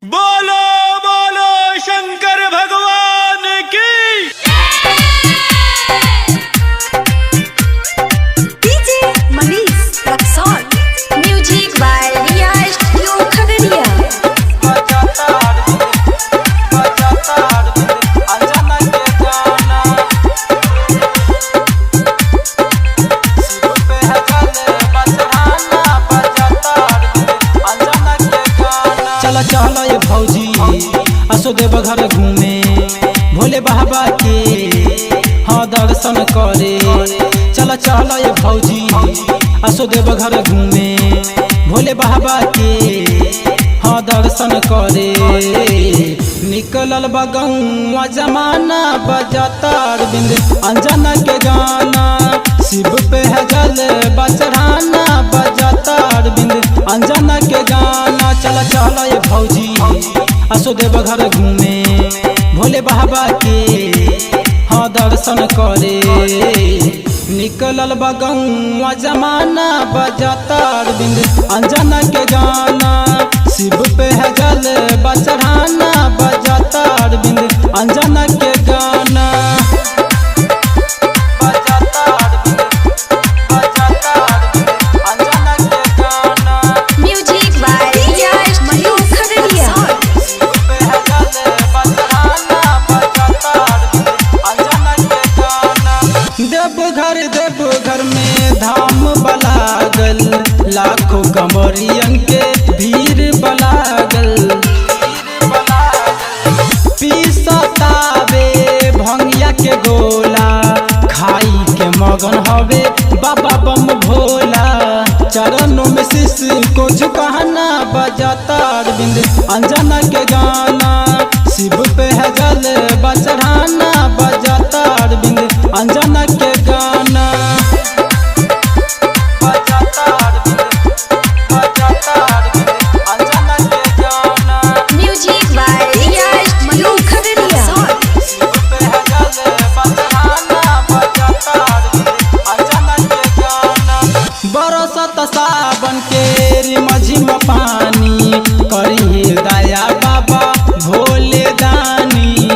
बोलो बोलो शंकर भगवान की। DJ Manish Raxaul music by Riya studio Khagaria. चला चला ये भौजी असो देव घर घूमे भोले बाबा के हाँ दर्शन करे। चला चला ये भौजी असो देव घर घूमे भोले बाबा के हाँ दर्शन करे। निकलल बगौआ जमाना बजाता अरविंद अंजना के गाना शिव पे है जल बचढ़ाना बजाता अरविंद अंजना के गाना। चला चला ये भौजी असो देव घर घूमे भोले बाबा के हाँ दर्शन करे। निकलल बगौआ जमाना बजाता अरविंद अंजना के गाना शिव पे है जल बचढ़ाना बजाता अरविंद अंजना के गाना। Music by Riya studio Khagaria. Deoghar में धाम बलागल लाखों कमरियन के भीड़ बलागल। पीसतावे भंगिया के गोला खाई के मगन हवे बाबा बम भोला। चरणों में शीश को झुकाना बजाता अरविंद अंजना के गाना शिव पे है जल बचढ़ाना बजाता अरविंद अंजना के गाना। Music by Riya studio Khagaria. बरसत सावन के रिमझिम पानी करी दया बाबा भोले दानी।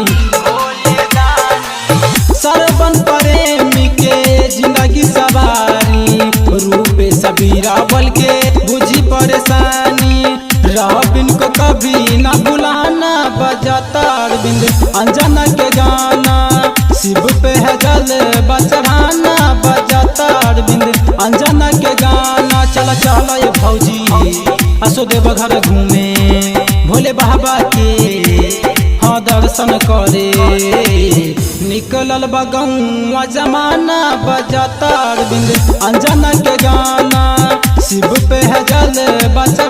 सरवन प्रेमी के जिंदगी सवारी रूपे सबीरा बल के बुझी परेशानी। रबिन को कभी ना बुलाना बजाता अरविंद अंजना के गाना शिव पे है जल बचढ़ाना बजाता अरविंद अंजना के गाना। चला चला ये भौजी असो देव घर घूमे भोले बाबा के हाँ दर्शन करे। निकलल बगौआ जमाना बजाता अरविंद अंजना के गाना शिव पे है जल बचा